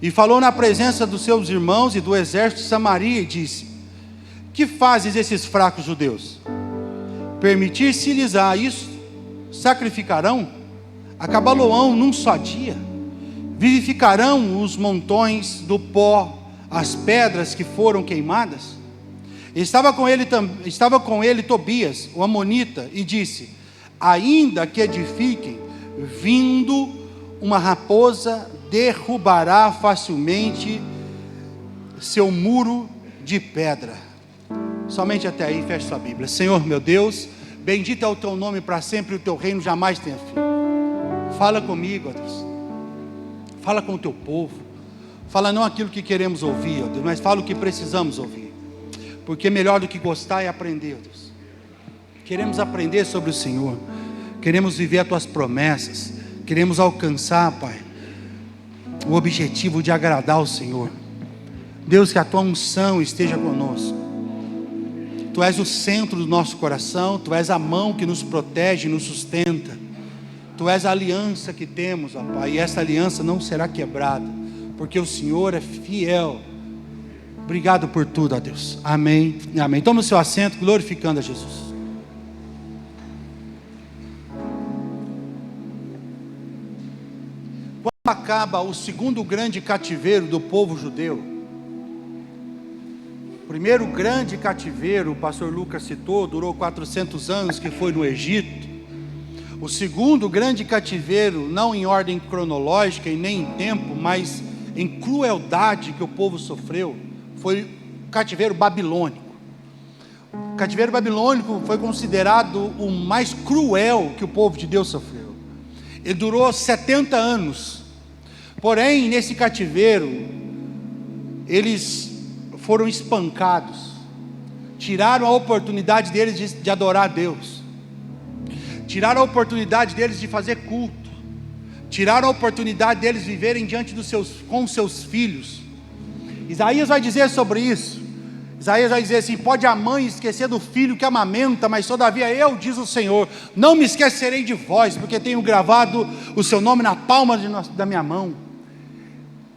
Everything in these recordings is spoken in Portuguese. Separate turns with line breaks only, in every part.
e falou na presença dos seus irmãos e do exército de Samaria e disse: que fazes esses fracos judeus? Permitir-se-lhes a isso? Sacrificarão? Acabá-lo-ão num só dia? Vivificarão os montões do pó, as pedras que foram queimadas? Estava com ele Tobias, o amonita, e disse: ainda que edifiquem, vindo uma raposa derrubará facilmente seu muro de pedra. Somente até aí, feche sua Bíblia. Senhor meu Deus, bendito é o teu nome para sempre, o teu reino jamais tenha fim. Fala comigo, ó Deus. Fala com o teu povo. Fala não aquilo que queremos ouvir, ó Deus, mas fala o que precisamos ouvir. Porque melhor do que gostar é aprender, ó Deus. Queremos aprender sobre o Senhor. Queremos viver as tuas promessas. Queremos alcançar, Pai, o objetivo de agradar ao Senhor. Deus, que a tua unção esteja conosco. Tu és o centro do nosso coração. Tu és a mão que nos protege e nos sustenta. Tu és a aliança que temos, ó Pai, e essa aliança não será quebrada, porque o Senhor é fiel. Obrigado por tudo, ó Deus. Amém e amém. Toma o seu assento, glorificando a Jesus. Quando acaba o segundo grande cativeiro do povo judeu, o primeiro grande cativeiro, o pastor Lucas citou, durou 400 anos, que foi no Egito. O segundo grande cativeiro, não em ordem cronológica e nem em tempo, mas em crueldade que o povo sofreu, foi o cativeiro babilônico. O cativeiro babilônico foi considerado o mais cruel que o povo de Deus sofreu. Ele durou 70 anos. Porém, nesse cativeiro, eles foram espancados. Tiraram a oportunidade deles de adorar a Deus. Tiraram a oportunidade deles de fazer culto. Tiraram a oportunidade deles viverem com seus filhos. Isaías vai dizer sobre isso. Isaías vai dizer assim: pode a mãe esquecer do filho que amamenta, mas todavia eu, diz o Senhor, não me esquecerei de vós, porque tenho gravado o seu nome na palma da minha mão.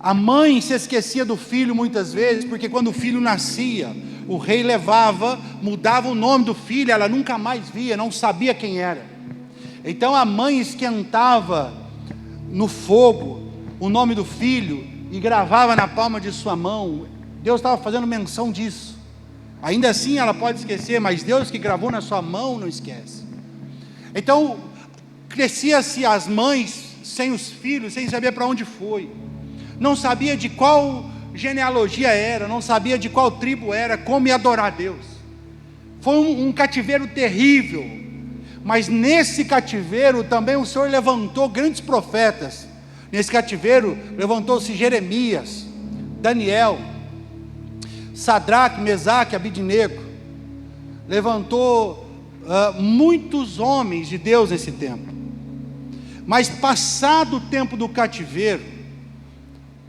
A mãe se esquecia do filho muitas vezes, porque quando o filho nascia, o rei levava, mudava o nome do filho, ela nunca mais via, não sabia quem era. Então a mãe esquentava no fogo o nome do filho e gravava na palma de sua mão. Deus estava fazendo menção disso. Ainda assim ela pode esquecer, mas Deus que gravou na sua mão não esquece. Então crescia-se as mães sem os filhos, sem saber para onde foi. Não sabia de qual genealogia era, não sabia de qual tribo era, como ia adorar a Deus. Foi um cativeiro terrível. Mas nesse cativeiro também o Senhor levantou grandes profetas. Nesse cativeiro levantou-se Jeremias, Daniel, Sadraque, Mesaque, Abidnego. Levantou muitos homens de Deus nesse tempo. Mas passado o tempo do cativeiro,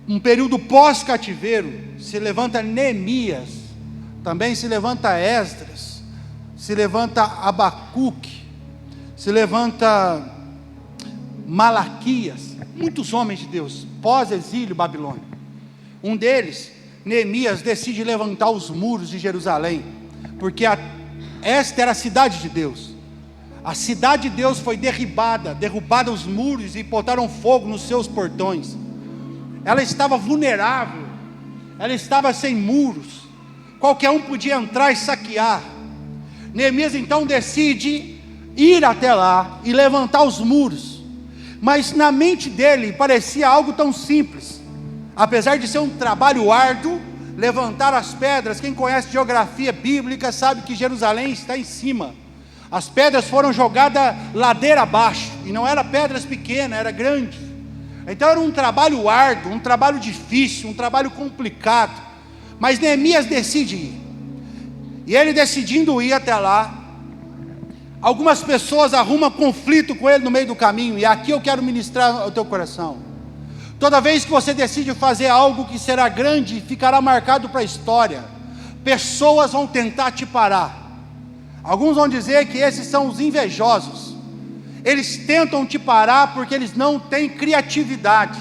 um período pós-cativeiro, se levanta Neemias, também se levanta Esdras, se levanta Abacuque, se levanta Malaquias, muitos homens de Deus, pós-exílio babilônico. Um deles, Neemias, decide levantar os muros de Jerusalém, porque esta era a cidade de Deus. A cidade de Deus foi derrubada os muros e botaram fogo nos seus portões. Ela estava vulnerável, ela estava sem muros, qualquer um podia entrar e saquear. Neemias então decide ir até lá e levantar os muros, mas na mente dele parecia algo tão simples, apesar de ser um trabalho árduo, levantar as pedras. Quem conhece geografia bíblica sabe que Jerusalém está em cima, as pedras foram jogadas ladeira abaixo, e não eram pedras pequenas, era grande. Então era um trabalho árduo, um trabalho difícil, um trabalho complicado, mas Neemias decide ir, e ele decidindo ir até lá, algumas pessoas arrumam conflito com ele no meio do caminho, e aqui eu quero ministrar ao teu coração. Toda vez que você decide fazer algo que será grande e ficará marcado para a história, pessoas vão tentar te parar. Alguns vão dizer que esses são os invejosos. Eles tentam te parar porque eles não têm criatividade,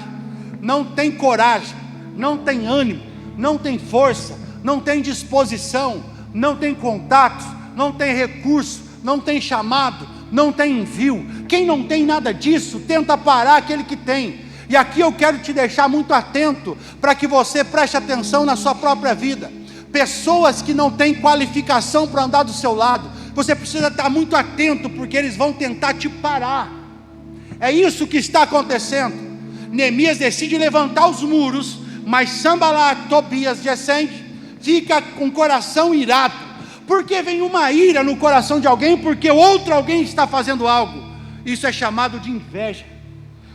não têm coragem, não tem ânimo, não tem força, não tem disposição, não tem contatos, não tem recurso, não tem chamado, não tem envio. Quem não tem nada disso, tenta parar aquele que tem. E aqui eu quero te deixar muito atento, para que você preste atenção na sua própria vida. Pessoas que não têm qualificação para andar do seu lado, você precisa estar muito atento, porque eles vão tentar te parar. É isso que está acontecendo. Neemias decide levantar os muros, mas Sanbalat, Tobias, Gesem fica com o coração irado, porque vem uma ira no coração de alguém, porque outro alguém está fazendo algo. Isso é chamado de inveja.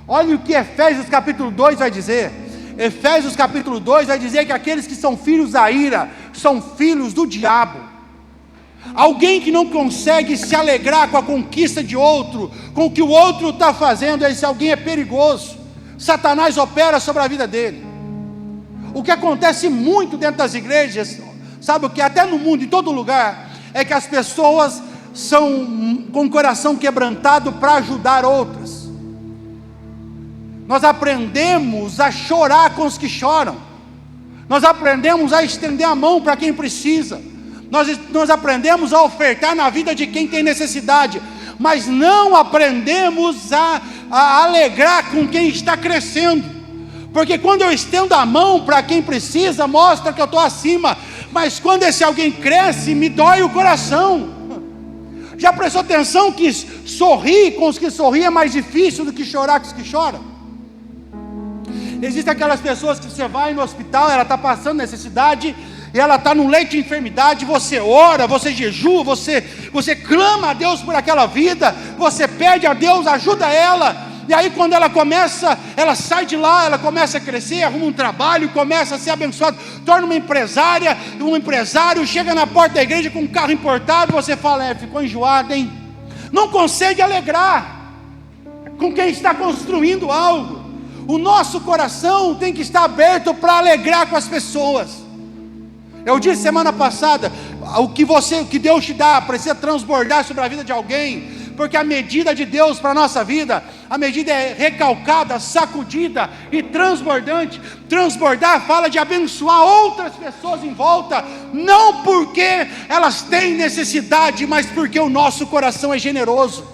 Olha o que Efésios capítulo 2 vai dizer. Efésios capítulo 2 vai dizer que aqueles que são filhos da ira, são filhos do diabo. Alguém que não consegue se alegrar com a conquista de outro, com o que o outro está fazendo, esse alguém é perigoso. Satanás opera sobre a vida dele. O que acontece muito dentro das igrejas, sabe o que? Até no mundo, em todo lugar, é que as pessoas são com o coração quebrantado para ajudar outras. Nós aprendemos a chorar com os que choram. Nós aprendemos a estender a mão para quem precisa. Nós aprendemos a ofertar na vida de quem tem necessidade. Mas não aprendemos a alegrar com quem está crescendo. Porque quando eu estendo a mão para quem precisa, mostra que eu estou acima. Mas quando esse alguém cresce, me dói o coração. Já prestou atenção que sorrir com os que sorriem é mais difícil do que chorar com os que choram? Existem aquelas pessoas que você vai no hospital, ela está passando necessidade, e ela está num leito de enfermidade, você ora, você jejua, você clama a Deus por aquela vida, você pede a Deus, ajuda ela, e aí quando ela começa, ela sai de lá, ela começa a crescer, arruma um trabalho, começa a ser abençoada, torna uma empresária, um empresário, chega na porta da igreja com um carro importado, você fala, ficou enjoado, hein? Não consegue alegrar com quem está construindo algo. O nosso coração tem que estar aberto para alegrar com as pessoas. Eu disse semana passada, o que Deus te dá precisa transbordar sobre a vida de alguém, porque a medida de Deus para a nossa vida, a medida é recalcada, sacudida e transbordante. Transbordar fala de abençoar outras pessoas em volta, não porque elas têm necessidade, mas porque o nosso coração é generoso.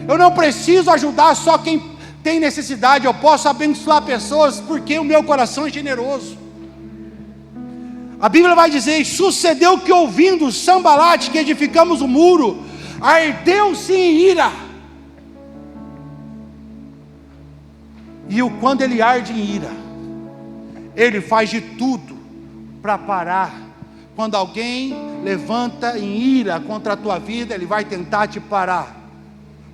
Eu não preciso ajudar só quem tem necessidade, eu posso abençoar pessoas porque o meu coração é generoso. A Bíblia vai dizer, sucedeu que ouvindo Sanbalat, que edificamos o muro, ardeu-se em ira. E quando ele arde em ira, ele faz de tudo para parar. Quando alguém levanta em ira contra a tua vida, ele vai tentar te parar.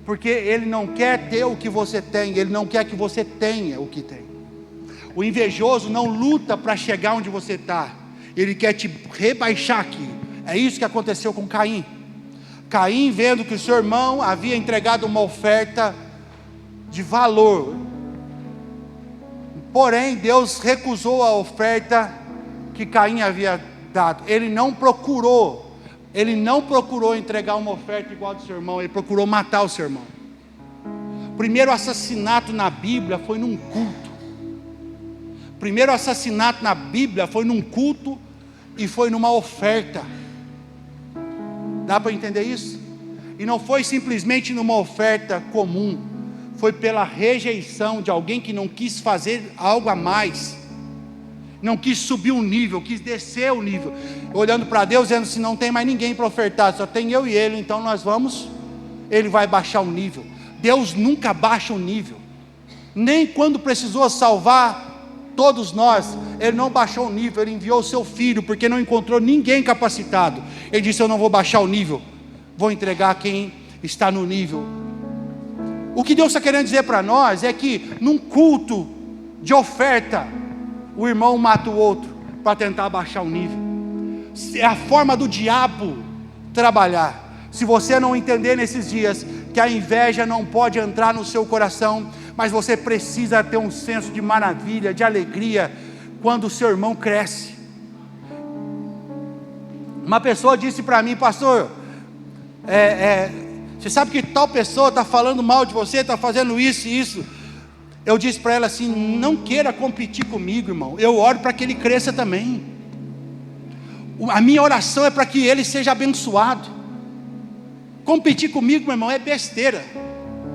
Porque ele não quer ter o que você tem, ele não quer que você tenha o que tem. O invejoso não luta para chegar onde você está, ele quer te rebaixar aqui. É isso que aconteceu com Caim. Caim, vendo que o seu irmão havia entregado uma oferta de valor, porém Deus recusou a oferta que Caim havia dado. Ele não procurou entregar uma oferta igual a do seu irmão, ele procurou matar o seu irmão. O primeiro assassinato na Bíblia foi num culto. O primeiro assassinato na Bíblia foi num culto e foi numa oferta. Dá para entender isso? E não foi simplesmente numa oferta comum, foi pela rejeição de alguém que não quis fazer algo a mais, não quis subir um nível, quis descer o nível, olhando para Deus, dizendo assim, não tem mais ninguém para ofertar, só tem eu e ele, então ele vai baixar o nível. Deus nunca baixa o nível, nem quando precisou salvar todos nós, ele não baixou o nível, ele enviou o seu filho, porque não encontrou ninguém capacitado. Ele disse, eu não vou baixar o nível, vou entregar quem está no nível. O que Deus está querendo dizer para nós é que num culto de oferta, o irmão mata o outro para tentar baixar o nível. É a forma do diabo trabalhar. Se você não entender nesses dias que a inveja não pode entrar no seu coração, mas você precisa ter um senso de maravilha, de alegria, quando o seu irmão cresce. Uma pessoa disse para mim, pastor, você sabe que tal pessoa está falando mal de você, está fazendo isso e isso. Eu disse para ela assim: não queira competir comigo, irmão. Eu oro para que ele cresça também. A minha oração é para que ele seja abençoado. Competir comigo, meu irmão, é besteira.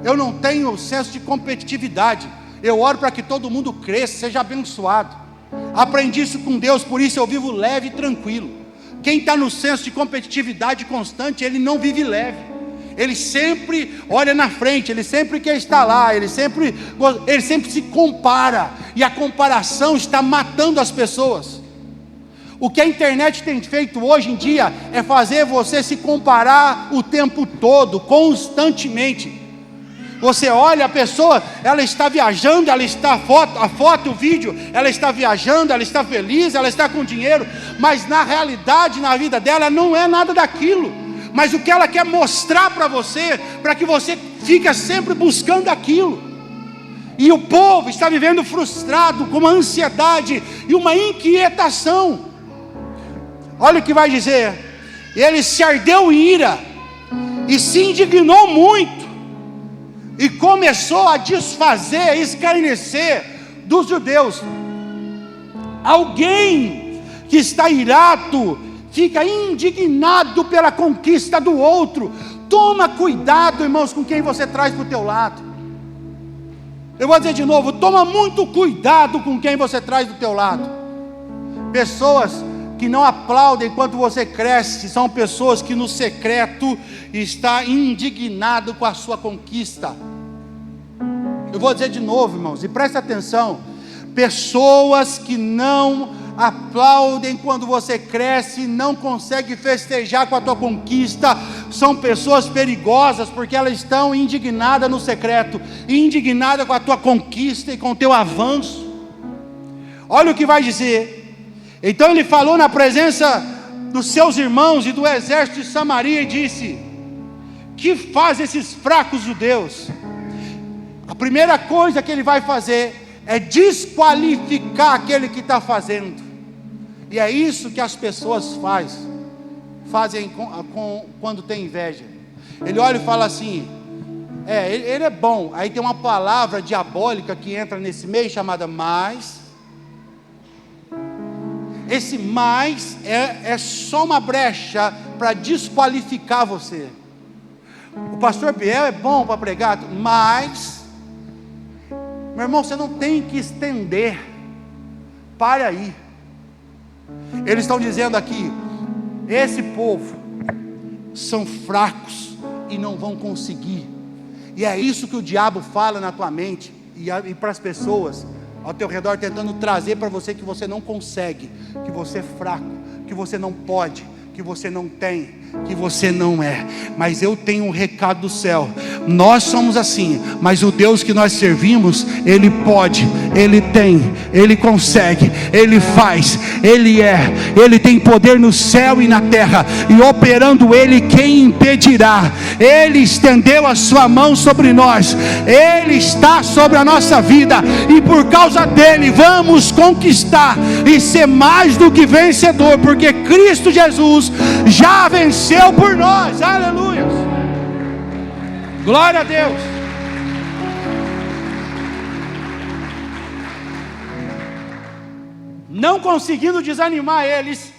Eu não tenho senso de competitividade. Eu oro para que todo mundo cresça, seja abençoado. Aprendi isso com Deus, por isso eu vivo leve e tranquilo. Quem está no senso de competitividade constante, ele não vive leve. Ele sempre olha na frente, ele sempre quer estar lá, ele sempre se compara. E a comparação está matando as pessoas. O que a internet tem feito hoje em dia é fazer você se comparar o tempo todo, constantemente. Você olha a pessoa, ela está viajando, ela está a foto, o vídeo, ela está viajando, ela está feliz, ela está com dinheiro, mas na realidade, na vida dela, não é nada daquilo. Mas o que ela quer mostrar para você, para que você fique sempre buscando aquilo. E o povo está vivendo frustrado, com uma ansiedade e uma inquietação. Olha o que vai dizer: ele se ardeu em ira e se indignou muito, e começou a desfazer, a escarnecer dos judeus. Alguém que está irado fica indignado pela conquista do outro. Toma cuidado, irmãos, com quem você traz para o teu lado. Eu vou dizer de novo: toma muito cuidado com quem você traz do teu lado. Pessoas que não aplaudem enquanto você cresce, são pessoas que no secreto está indignado com a sua conquista. Eu vou dizer de novo, irmãos, e presta atenção: pessoas que não aplaudem quando você cresce, não conseguem festejar com a tua conquista, são pessoas perigosas, porque elas estão indignadas no secreto, indignadas com a tua conquista e com o teu avanço. Olha o que vai dizer. Então ele falou na presença dos seus irmãos e do exército de Samaria e disse: que faz esses fracos judeus? A primeira coisa que ele vai fazer é desqualificar aquele que está fazendo. E é isso que as pessoas fazem quando tem inveja. Ele olha e fala assim: ele é bom. Aí tem uma palavra diabólica que entra nesse meio chamada mais. Esse mais é só uma brecha para desqualificar você. O pastor Biel é bom para pregar, mas, meu irmão, você não tem que estender. Para aí. Eles estão dizendo aqui: esse povo são fracos e não vão conseguir. E é isso que o diabo fala na tua mente e para as pessoas ao teu redor, tentando trazer para você que você não consegue, que você é fraco, que você não pode, que você não tem, que você não é. Mas eu tenho um recado do céu: nós somos assim, mas o Deus que nós servimos, Ele pode, Ele tem, Ele consegue, Ele faz, Ele tem poder no céu e na terra, e operando Ele, quem impedirá? Ele estendeu a sua mão sobre nós, Ele está sobre a nossa vida, e por causa dEle vamos conquistar e ser mais do que vencedor, porque Cristo Jesus já venceu por nós. Aleluia, glória a Deus. Não conseguindo desanimar eles,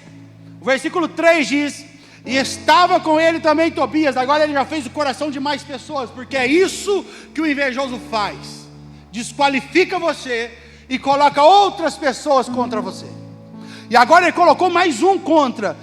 o versículo 3 diz: e estava com ele também Tobias. Agora ele já fez o coração de mais pessoas, porque é isso que o invejoso faz: desqualifica você e coloca outras pessoas contra você. E agora ele colocou mais um contra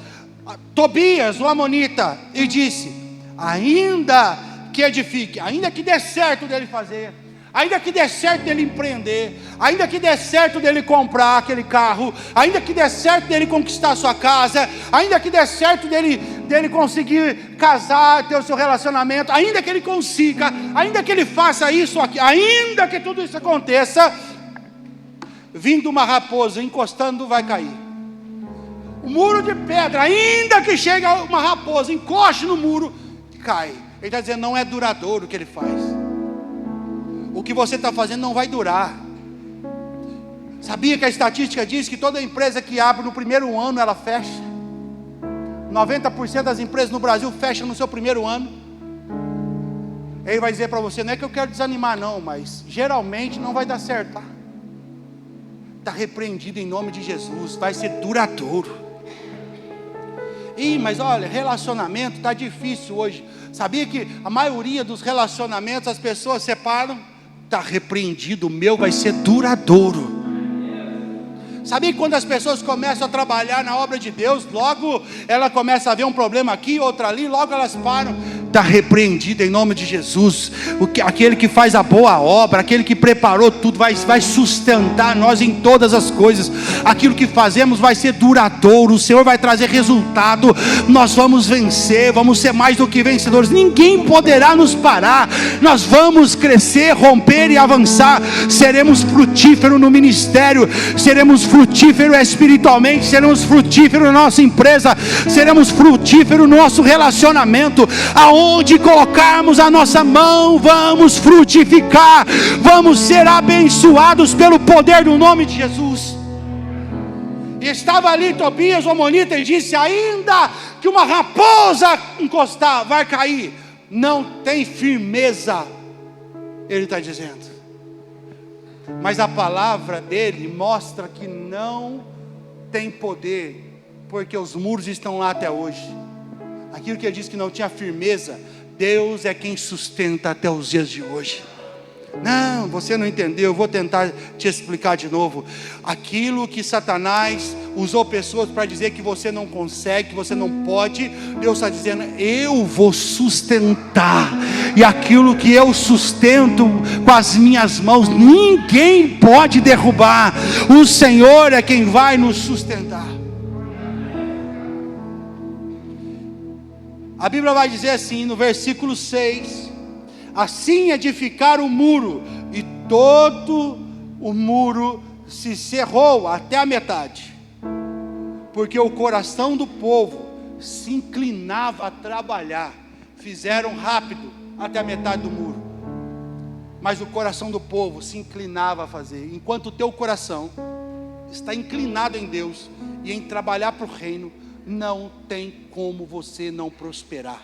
Tobias, o amonita, e disse: ainda que edifique, ainda que dê certo dele fazer, ainda que dê certo dele empreender, ainda que dê certo dele comprar aquele carro, ainda que dê certo dele conquistar a sua casa, ainda que dê certo dele conseguir casar, ter o seu relacionamento, ainda que ele consiga, ainda que ele faça isso aqui, ainda que tudo isso aconteça, vindo uma raposa, encostando, vai cair. O muro de pedra, ainda que chegue uma raposa, encoste no muro, cai. Ele está dizendo: não é duradouro o que ele faz. O que você está fazendo não vai durar. Sabia que a estatística diz que toda empresa que abre no primeiro ano, ela fecha? 90% das empresas no Brasil fecham no seu primeiro ano. Ele vai dizer para você, não é que eu quero desanimar não, mas geralmente não vai dar certo, tá? Está repreendido em nome de Jesus, vai ser duradouro. Mas olha, relacionamento está difícil hoje. Sabia que a maioria dos relacionamentos as pessoas separam? Está repreendido, o meu vai ser duradouro. Sabia que quando as pessoas começam a trabalhar na obra de Deus, logo ela começa a ver um problema aqui, outro ali, logo elas param. Está repreendido em nome de Jesus. Aquele que faz a boa obra, aquele que preparou tudo, vai sustentar nós em todas as coisas. Aquilo que fazemos vai ser duradouro, o Senhor vai trazer resultado, nós vamos vencer, vamos ser mais do que vencedores, ninguém poderá nos parar, nós vamos crescer, romper e avançar, seremos frutíferos no ministério, seremos frutíferos espiritualmente, seremos frutíferos na nossa empresa, seremos frutíferos no nosso relacionamento. Aonde colocarmos a nossa mão, vamos frutificar, vamos ser abençoados pelo poder do nome de Jesus. E estava ali Tobias, o amonita, e disse: ainda que uma raposa encostar, vai cair. Não tem firmeza, ele está dizendo. Mas a palavra dele mostra que não tem poder, porque os muros estão lá até hoje. Aquilo que ele disse que não tinha firmeza, Deus é quem sustenta até os dias de hoje. Não, você não entendeu, eu vou tentar te explicar de novo. Aquilo que Satanás usou pessoas para dizer que você não consegue, que você não pode, Deus está dizendo: eu vou sustentar. E aquilo que eu sustento com as minhas mãos, ninguém pode derrubar. O Senhor é quem vai nos sustentar. A Bíblia vai dizer assim no versículo 6: assim edificaram o muro, e todo o muro se cerrou até a metade, porque o coração do povo se inclinava a trabalhar. Fizeram rápido até a metade do muro, mas o coração do povo se inclinava a fazer. Enquanto o teu coração está inclinado em Deus e em trabalhar para o reino, não tem como você não prosperar.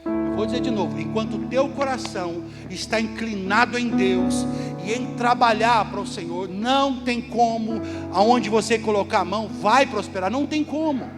Eu vou dizer de novo: enquanto o teu coração está inclinado em Deus e em trabalhar para o Senhor, não tem como, aonde você colocar a mão, vai prosperar. Não tem como,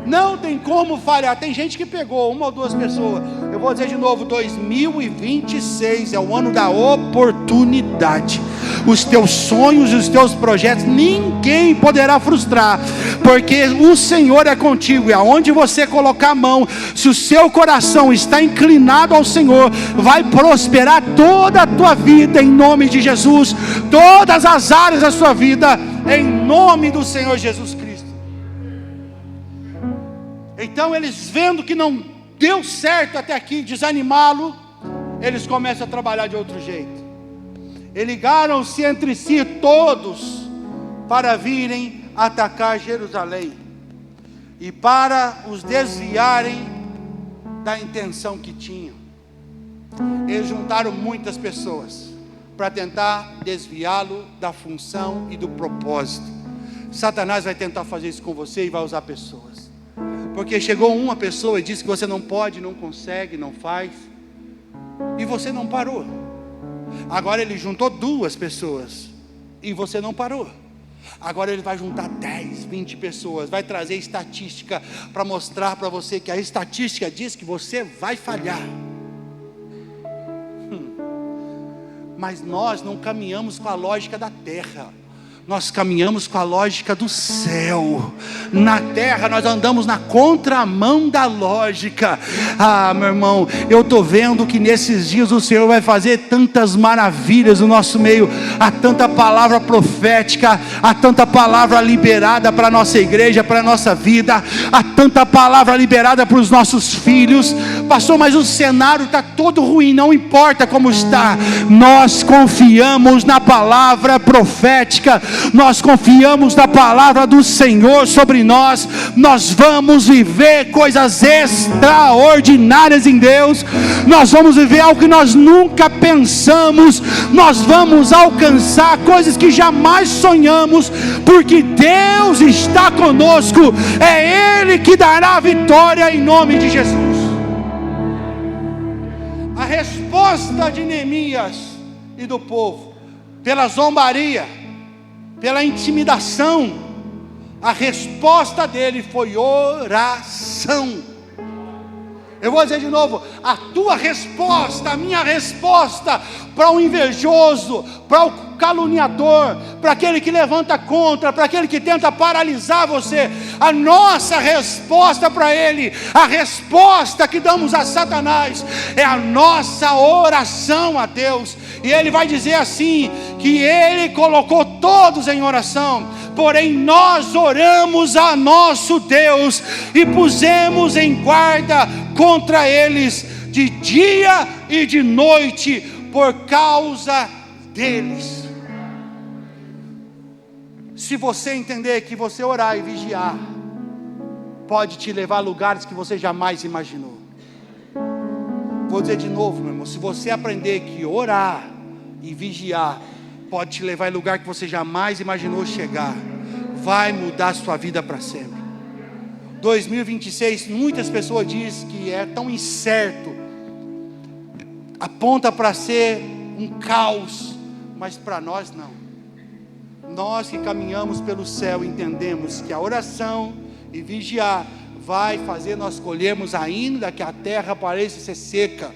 não tem como falhar. Tem gente que pegou uma ou duas pessoas. Eu vou dizer de novo: 2026 é o ano da oportunidade. Os teus sonhos e os teus projetos ninguém poderá frustrar, porque o Senhor é contigo. E aonde você colocar a mão, se o seu coração está inclinado ao Senhor, vai prosperar toda a tua vida em nome de Jesus. Todas as áreas da sua vida em nome do Senhor Jesus Cristo. Então eles, vendo que não deu certo até aqui, desanimá-lo, eles começam a trabalhar de outro jeito. E ligaram-se entre si todos para virem atacar Jerusalém, e para os desviarem da intenção que tinham. Eles juntaram muitas pessoas para tentar desviá-lo da função e do propósito. Satanás vai tentar fazer isso com você e vai usar pessoas. Porque chegou uma pessoa e disse que você não pode, não consegue, não faz, e você não parou. Agora ele juntou duas pessoas e você não parou. Agora ele vai juntar 10, 20 pessoas, vai trazer estatística para mostrar para você que a estatística diz que você vai falhar. Mas nós não caminhamos com a lógica da terra, nós caminhamos com a lógica do céu. Na terra nós andamos na contramão da lógica. Meu irmão, eu estou vendo que nesses dias o Senhor vai fazer tantas maravilhas no nosso meio. Há tanta palavra profética, há tanta palavra liberada para a nossa igreja, para a nossa vida. Há tanta palavra liberada para os nossos filhos. Pastor, mas o cenário está todo ruim. Não importa como está, nós confiamos na palavra profética, nós confiamos na palavra do Senhor sobre nós. Nós vamos viver coisas extraordinárias em Deus. Nós vamos viver algo que nós nunca pensamos. Nós vamos alcançar coisas que jamais sonhamos, porque Deus está conosco. É Ele que dará a vitória em nome de Jesus. A resposta de Neemias e do povo, pela zombaria, pela intimidação, a resposta dele foi oração. Eu vou dizer de novo: a tua resposta, a minha resposta para o invejoso, para o caluniador, para aquele que levanta contra, para aquele que tenta paralisar você, a nossa resposta para ele, a resposta que damos a Satanás, é a nossa oração a Deus. E ele vai dizer assim, que ele colocou todos em oração, porém nós oramos a nosso Deus, e pusemos em guarda contra eles, de dia e de noite, por causa deles. Se você entender que você orar e vigiar pode te levar a lugares que você jamais imaginou. Vou dizer de novo, meu irmão: se você aprender que orar e vigiar pode te levar a lugar que você jamais imaginou chegar, vai mudar a sua vida para sempre. 2026, muitas pessoas dizem que é tão incerto, aponta para ser um caos, mas para nós não. Nós que caminhamos pelo céu entendemos que a oração e vigiar vai fazer nós colhermos, ainda que a terra pareça ser seca,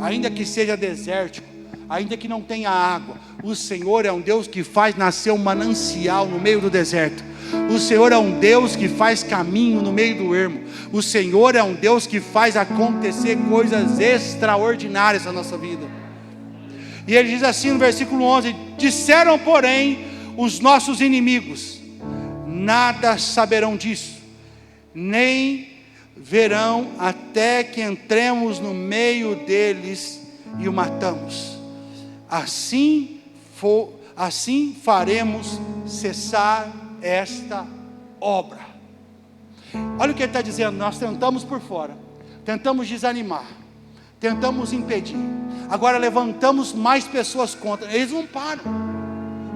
ainda que seja desértico, ainda que não tenha água. O Senhor é um Deus que faz nascer um manancial no meio do deserto. O Senhor é um Deus que faz caminho no meio do ermo. O Senhor é um Deus que faz acontecer coisas extraordinárias na nossa vida. E ele diz assim no versículo 11: disseram, porém, os nossos inimigos: nada saberão disso, nem verão, até que entremos no meio deles e o matamos. Assim faremos cessar esta obra. Olha o que ele está dizendo: nós tentamos por fora, tentamos desanimar, tentamos impedir, agora levantamos mais pessoas contra, eles não param,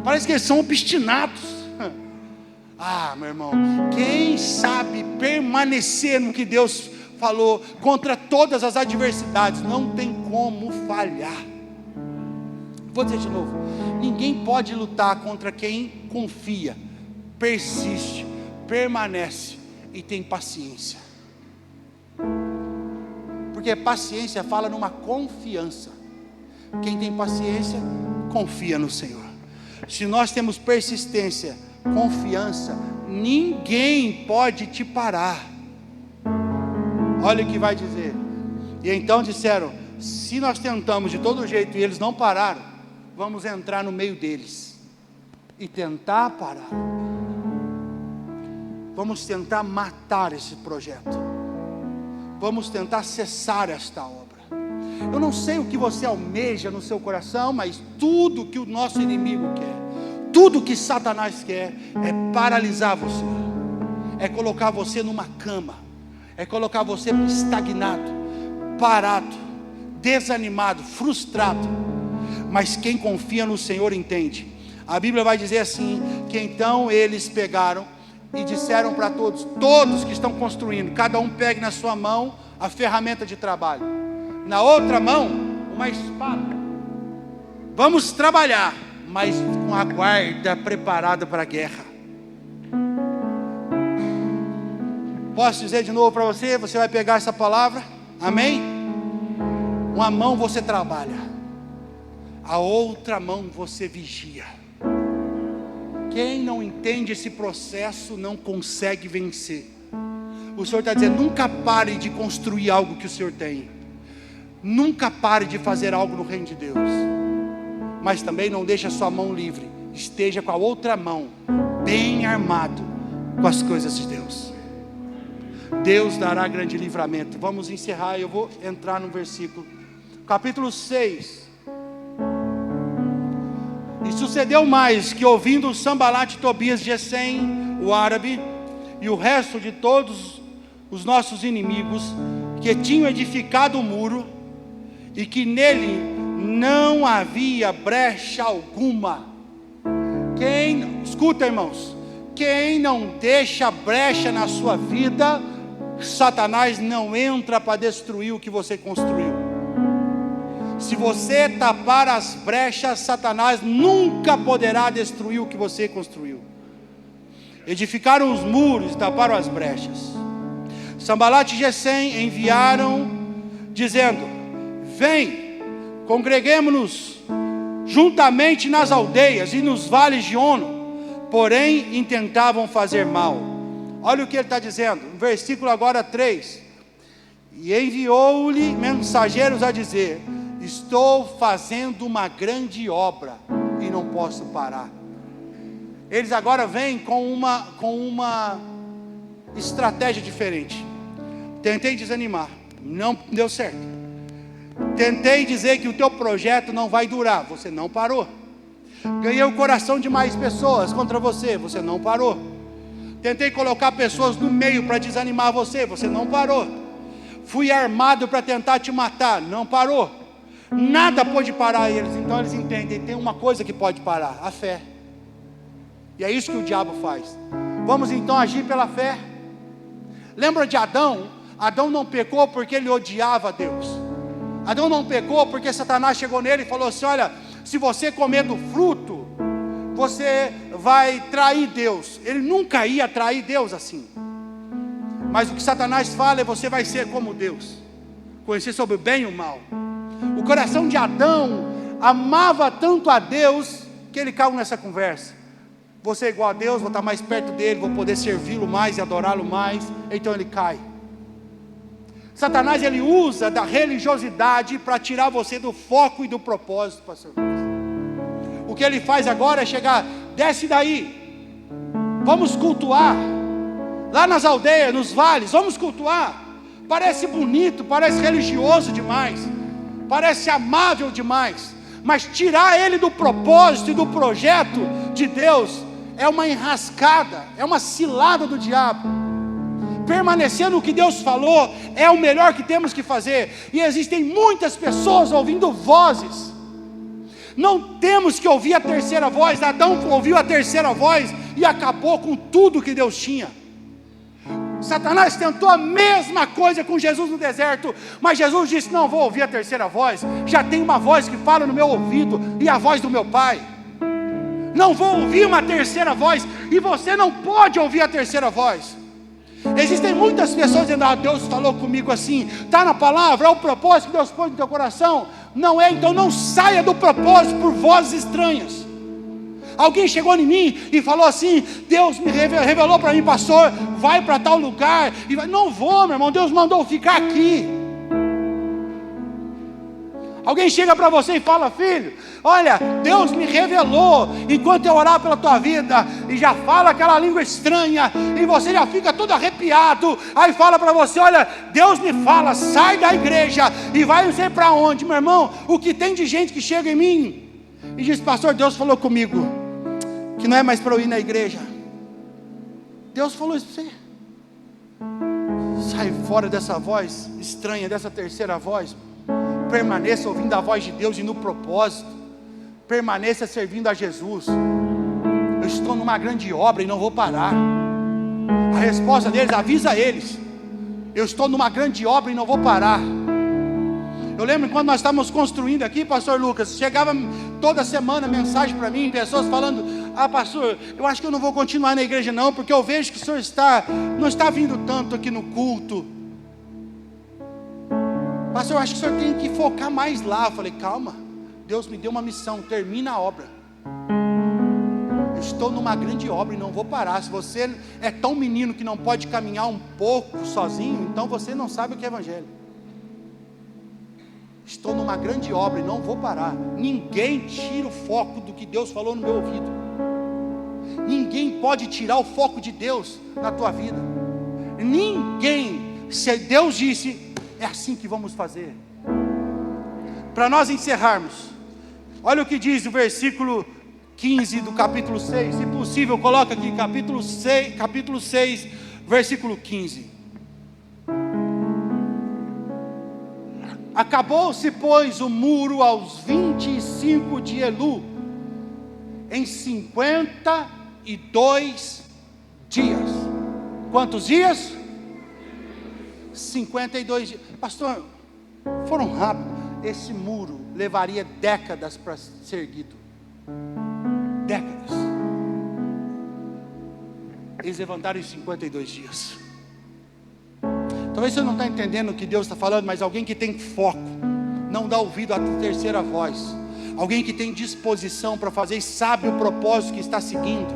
parece que eles são obstinados. Ah, meu irmão, quem sabe permanecer no que Deus falou, contra todas as adversidades, não tem como falhar. Vou dizer de novo: ninguém pode lutar contra quem confia, persiste, permanece e tem paciência. Porque paciência fala numa confiança. Quem tem paciência, confia no Senhor. Se nós temos persistência, confiança, ninguém pode te parar. Olha o que vai dizer: e então disseram, se nós tentamos de todo jeito e eles não pararam, vamos entrar no meio deles e tentar parar. Vamos tentar matar esse projeto. Vamos tentar cessar esta obra. Eu não sei o que você almeja no seu coração, mas tudo que o nosso inimigo quer, tudo que Satanás quer, é paralisar você, é colocar você numa cama, é colocar você estagnado, parado, desanimado, frustrado. Mas quem confia no Senhor entende. A Bíblia vai dizer assim, que então eles pegaram e disseram para todos que estão construindo, cada um pegue na sua mão a ferramenta de trabalho, na outra mão uma espada. Vamos trabalhar, mas com a guarda preparada para a guerra. Posso dizer de novo para você? Você vai pegar essa palavra, amém? Uma mão você trabalha, a outra mão você vigia. Quem não entende esse processo não consegue vencer. O Senhor está dizendo, nunca pare de construir algo que o Senhor tem, nunca pare de fazer algo no reino de Deus, mas também não deixe a sua mão livre, esteja com a outra mão bem armado com as coisas de Deus. Deus dará grande livramento. Vamos encerrar, eu vou entrar no versículo, capítulo 6. E sucedeu mais, que ouvindo Sambalate, Tobias, Gesem, o árabe, e o resto de todos os nossos inimigos, que tinham edificado o muro, e que nele não havia brecha alguma. Escuta, irmãos, quem não deixa brecha na sua vida, Satanás não entra para destruir o que você construiu. Se você tapar as brechas, Satanás nunca poderá destruir o que você construiu. Edificaram os muros e taparam as brechas. Sambalat e Gesem enviaram, dizendo: vem, congreguemo-nos juntamente nas aldeias e nos vales de Ono. Porém, intentavam fazer mal. Olha o que ele está dizendo, no versículo agora 3. E enviou-lhe mensageiros a dizer: estou fazendo uma grande obra e não posso parar. Eles agora vêm com uma estratégia diferente. Tentei desanimar, não deu certo. Tentei dizer que o teu projeto não vai durar, você não parou. Ganhei o coração de mais pessoas contra você, você não parou. Tentei colocar pessoas no meio para desanimar você, você não parou. Fui armado para tentar te matar, não parou. Nada pôde parar eles. Então eles entendem, tem uma coisa que pode parar: a fé. E é isso que o diabo faz. Vamos então agir pela fé. Lembra de Adão? Adão não pecou porque ele odiava Deus. Adão não pecou porque Satanás chegou nele e falou assim: olha, se você comer do fruto, você vai trair Deus. Ele nunca ia trair Deus assim. Mas o que Satanás fala é: você vai ser como Deus, conhecer sobre o bem e o mal. O coração de Adão amava tanto a Deus que ele caiu nessa conversa: você é igual a Deus, vou estar mais perto dele, vou poder servi-lo mais e adorá-lo mais. Então ele cai. Satanás, ele usa da religiosidade para tirar você do foco e do propósito, pastor. O que ele faz agora é chegar: desce daí, vamos cultuar lá nas aldeias, nos vales, vamos cultuar. Parece bonito, parece religioso demais, parece amável demais, mas tirar ele do propósito e do projeto de Deus é uma enrascada, é uma cilada do diabo. Permanecer no que Deus falou é o melhor que temos que fazer. E existem muitas pessoas ouvindo vozes. Não temos que ouvir a terceira voz. Adão ouviu a terceira voz e acabou com tudo que Deus tinha. Satanás tentou a mesma coisa com Jesus no deserto, mas Jesus disse: não vou ouvir a terceira voz, já tem uma voz que fala no meu ouvido, e a voz do meu Pai. Não vou ouvir uma terceira voz, e você não pode ouvir a terceira voz. Existem muitas pessoas dizendo: ah, Deus falou comigo assim, está na palavra, é o propósito que Deus pôs no teu coração. Não é, então não saia do propósito por vozes estranhas. Alguém chegou em mim e falou assim: Deus me revelou para mim, pastor, vai para tal lugar. E vai. Não vou, meu irmão, Deus mandou ficar aqui. Alguém chega para você e fala: filho, olha, Deus me revelou enquanto eu orar pela tua vida, e já fala aquela língua estranha, e você já fica todo arrepiado. Aí fala para você: olha, Deus me fala, sai da igreja e vai não sei para onde. Meu irmão, o que tem de gente que chega em mim e diz: pastor, Deus falou comigo que não é mais para eu ir na igreja. Deus falou isso para você. Sai fora dessa voz estranha, dessa terceira voz. Permaneça ouvindo a voz de Deus e no propósito. Permaneça servindo a Jesus. Eu estou numa grande obra e não vou parar. A resposta deles: avisa eles: eu estou numa grande obra e não vou parar. Eu lembro quando nós estávamos construindo aqui, pastor Lucas, chegava toda semana mensagem para mim, pessoas falando: ah, pastor, eu acho que eu não vou continuar na igreja não, porque eu vejo que o senhor não está vindo tanto aqui no culto. Pastor, eu acho que o senhor tem que focar mais lá. Eu falei: calma, Deus me deu uma missão, termina a obra. Eu estou numa grande obra e não vou parar. Se você é tão menino que não pode caminhar um pouco sozinho, então você não sabe o que é evangelho. Estou numa grande obra e não vou parar. Ninguém tira o foco do que Deus falou no meu ouvido. Ninguém pode tirar o foco de Deus na tua vida. Ninguém. Se Deus disse, é assim que vamos fazer. Para nós encerrarmos, olha o que diz o versículo 15 do capítulo 6. Se possível, coloca aqui capítulo 6, versículo 15. Acabou-se, pois, o muro aos 25 de Elu, em 52 dias. Quantos dias? 52 dias. Pastor, foram rápidos. Esse muro levaria décadas para ser erguido. Décadas. Eles levantaram em 52 dias. Talvez você não está entendendo o que Deus está falando, mas alguém que tem foco, não dá ouvido à terceira voz, alguém que tem disposição para fazer e sabe o propósito que está seguindo.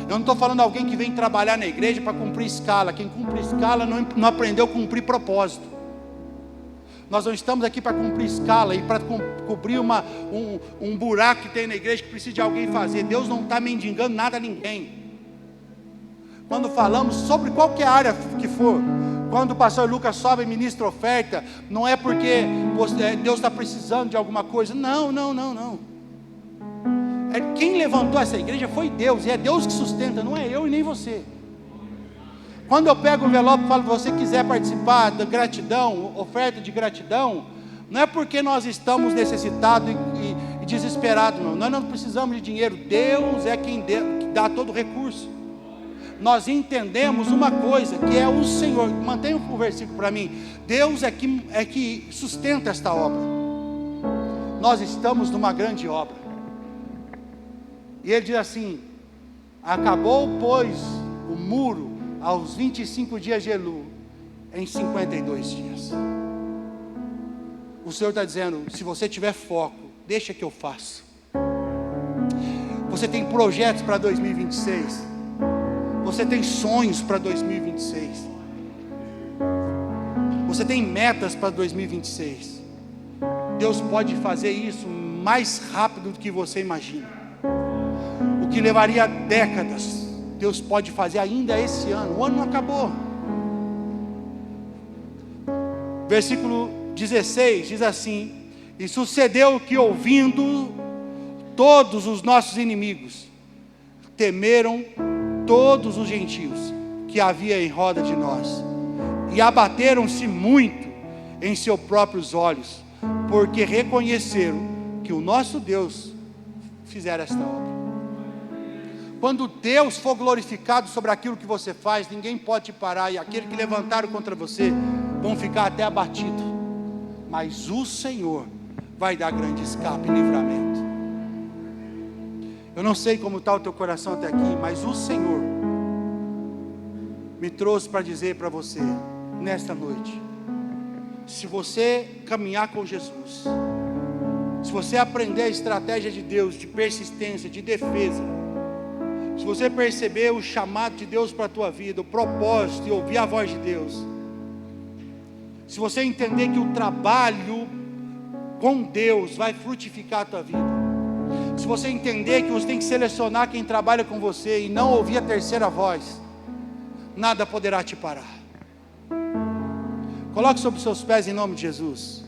Eu não estou falando de alguém que vem trabalhar na igreja para cumprir escala. Quem cumpre escala não aprendeu a cumprir propósito. Nós não estamos aqui para cumprir escala e para cobrir um buraco que tem na igreja que precisa de alguém fazer. Deus não está mendigando nada a ninguém. Quando falamos sobre qualquer área que for, quando o pastor Lucas sobe e ministra oferta, não é porque Deus está precisando de alguma coisa. Não. Quem levantou essa igreja foi Deus, e é Deus que sustenta, não é eu e nem você. Quando eu pego o envelope e falo, se você quiser participar da gratidão, oferta de gratidão, não é porque nós estamos necessitados e desesperados, não. Nós não precisamos de dinheiro, Deus é quem dá todo o recurso. Nós entendemos uma coisa, que é o Senhor, mantenha o versículo para mim, Deus é que sustenta esta obra. Nós estamos numa grande obra. E ele diz assim: acabou, pois, o muro aos 25 dias de Elul, em 52 dias. O Senhor está dizendo, se você tiver foco, deixa que eu faça. Você tem projetos para 2026, você tem sonhos para 2026, você tem metas para 2026. Deus pode fazer isso mais rápido do que você imagina. O que levaria décadas, Deus pode fazer ainda esse ano. O ano não acabou. Versículo 16 diz assim: e sucedeu que, ouvindo todos os nossos inimigos, temeram todos os gentios que havia em roda de nós, e abateram-se muito em seus próprios olhos, porque reconheceram que o nosso Deus fizera esta obra. Quando Deus for glorificado sobre aquilo que você faz, ninguém pode te parar, e aqueles que levantaram contra você vão ficar até abatidos, mas o Senhor vai dar grande escape e livramento. Eu não sei como está o teu coração até aqui, mas o Senhor me trouxe para dizer para você, nesta noite, se você caminhar com Jesus, se você aprender a estratégia de Deus, de persistência, de defesa, se você perceber o chamado de Deus para a tua vida, o propósito, e ouvir a voz de Deus, se você entender que o trabalho com Deus vai frutificar a tua vida, se você entender que você tem que selecionar quem trabalha com você e não ouvir a terceira voz, nada poderá te parar. Coloque sobre os seus pés em nome de Jesus.